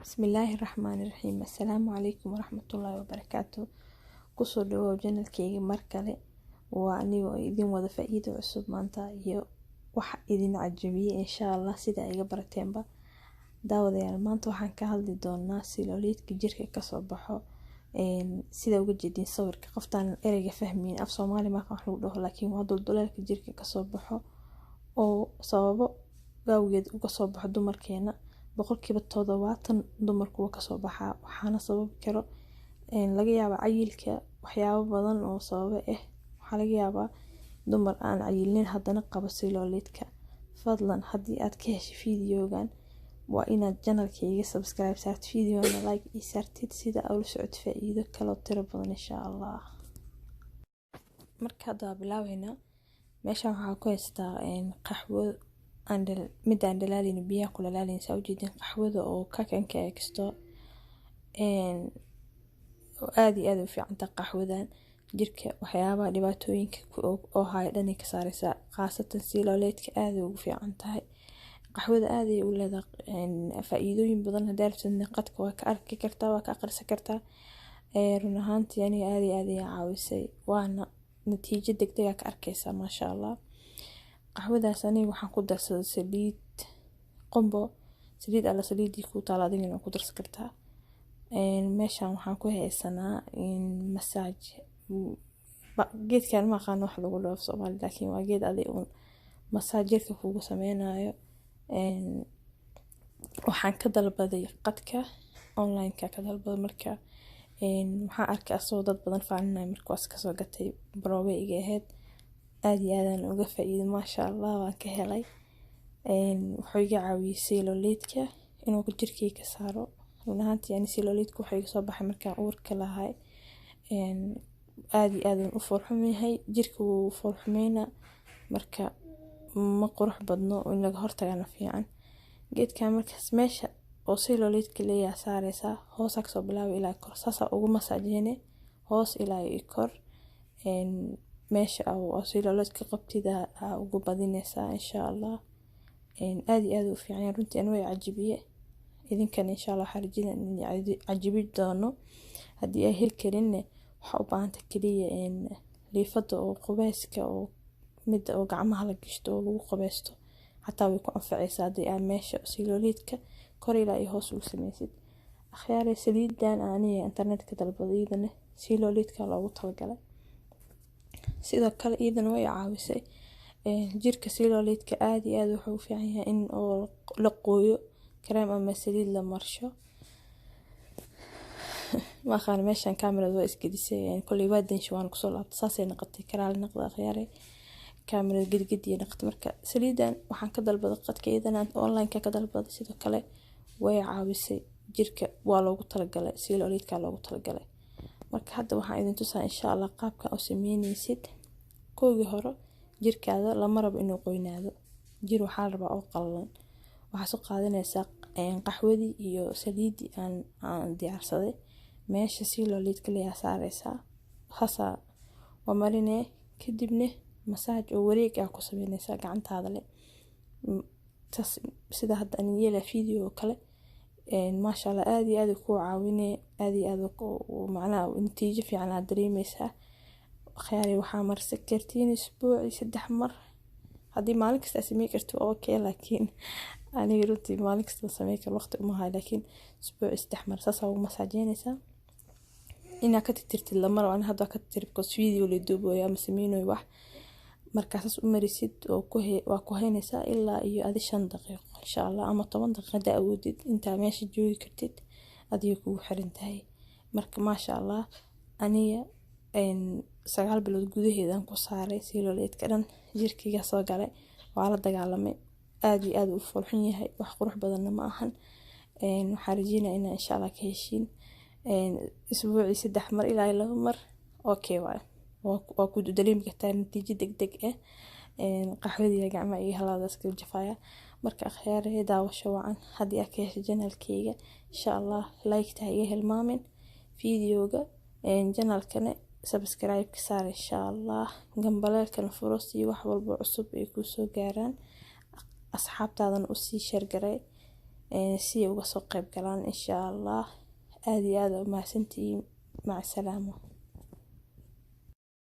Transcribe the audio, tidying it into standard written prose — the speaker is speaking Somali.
بسم الله الرحمن الرحيم. السلام عليكم ورحمة الله وبركاته. kusoo dhawow channelkayga mar kale. waa anigoo idin wada faa'iido cusub maanta iyo wax idin cajabiyay insha Allah sida iga barateenba. daawadayaal maanta waxaan ka hadli doonaa cellulitka jirka ka soo baxo sida uga jeedin sawirka qoftaan ereyga fahmin af Soomaali ma wax lagu dhaho laakiin waa dulduleelka jirka ka soo baxo oo sababo gaawgeed uga soo baxo dumarkeena boqolkiiba 70 dumarku ka soo baxa waxaana sabab karo laga yaabaa cayilka waxyaabo badan oo sabab waxa laga yaabaa dumar aan cayilin haddana qaba cellulitka. fadlan haddii aad ka heshay fiidiyogan waa inaad channelkayga subscribe saartid, fiidiyowna like iyo saartid sida aad u socod faa'iido kale oo tiro badan insha Allah. marka hadda bilaawayna meeshan waxaa ku haystaa qaxwo mid aan dhalaalin biyaha kula laalin saa u jeedin qaxwada oo kakanka exto aad iyo aad u fiican tahay qaxwadan jirka waxyaabaha dhibaatooyinka oo haya dhan ka saaraysa khaasatan cellulitka aad ugu fiican tahay. qaxwada aad ay u leedahay faa'iidooyin badan haddii qadka waa ka arki kartaa waa ka aqrisan kartaa run ahaantii aniga aad iyo aad ay caawisay waana natiijo degdeg ah ka arkaysa maasha Allah. qaxwadaas aniga waxaan ku darsaday saliid qumbo saliid alla saliidii ku taala adigana ku darsan kartaa. meeshan waxaan ku haysanaa massage geedkan ma aqaan wax lagu dhaho Soomaali laakiin waa geed adi uun massage-ka kugu sameynayo. waxaan ka dalbaday qadka online-ka ka dalbaday marka waxaan arkay asoo dad badan faaninay markaas ka soo gatay baroowe iga ahayd aad iyo aad uga faa'iido maasha Allah waan ka helay. wuxuu iga caawiyay cellulitka inuu jirkeyga ka saaro run ahaantii yani cellulitka wuxuu iga soo baxay markaan uurka lahay aad iyo aad u furxumahay jirka uu furxumayna marka ma qurux badno in laga hortagana fiican. geedkan markaas meesha oo cellulitka leeyahay saaraysa hoos ka soo bilaabo ilaa kor saasa ugu massage hoos ilaa kor meesha oo cellulitka qabtida ugu badinaysa insha Allah. aad iyo aad u fiican runtii way cajibiyay idinkan insha Allah xarjina cajibi doono haddii ay hel karin waxa u baahan kaliya liifada oo qubeyska oo mid oo gacmaha la gashto oo lagu qubeysto hatta way ku anfacaysaa haddii aad meesha cellulitka kor ilaa hoos u samaysid. akhyaare saliidan aniga internetka dalbadayna cellulitka loogu talagalay sidoo kale iidan way caawisay jirka cellulitka aad iyo aad wuxuu u fiican yahay in oo la qooyo كريم أما سليل لمرشو ما خان ماشان كاميرا دو اسكديسي يعني كل يوادين شوان كسول اتصاصي نقطي كرال نقض خياري كاميرا قد نقط مركا سليدان وحان كدل بدقات كيدان انت اونلاين كدل بد سيدو كله way caawisay jirka waa loogu talagalay cellulitka loogu talagalay. marka hadda waxaan idin tusaa insha Allah qaabka oo sameynaysid koogi hore jirkaada lama rabo inuu qoynaado jir waxa la rabaa oo qallalan waxaa soo qaadanaysaa qaxwadii iyo saliidii aan diyaarsaday meesha cellulitka la saaraysa hasa waa marinee kadibna massage oo wareeg ah ku sameynaysaa gacantaada le sida hadda aan yeela fiidiyoo kale maasha Allah aad iyo aad ku caawinay aad iyo aad macnaha natiijo fiican aad dareemaysaa. khayri waxaa marsan kartiin isbuuci 3 mar haddii maalin kasta sameey karto okay laakiin aniga runtii maalin kasta sameey karo waqti uma hayo laakiin isbuuci 3 mar saas ugu massageynaysaa inaa ka tirtirtid lama rabo hadda ka tirtirko video la duubayo ama sameeyno wax markaas u marisid oo waa ku haynaysaa ilaa iyo 5 daqiiqo insha Allah ama 10 daqiiqo awoodid inta meesha joogi kartid adiga kugu xiran tahay. marka maasha Allah aniga 9 bilood gudaheedan ku saaray cellulitka dhan jirkeyga soo galay waa la dagaalamay aad iyo aad u furxan yahay wax qurux badan ma ahan. waxaan rajeynayaa in insha Allah ka heshiin isbuuci 3 mar ilaa 2 mar okay waa ku dareemi kartaa natiijo degdeg ah qaxwadiga gacmaha iyo haladaas ka jafaya. marka akhyaare daawasho wacan haddii aad ka heshay channelkayga insha Allah like ta iga hilmaamin fiidiyowga channelkana subscribe ka saar insha Allah gambaleelkana furo si wax walba cusub ay ku soo gaaraan asxaabtaadan u sii share garay si ay uga soo qayb galaan insha Allah. aad iyo aad u mahadsantihiin. maca salaamo.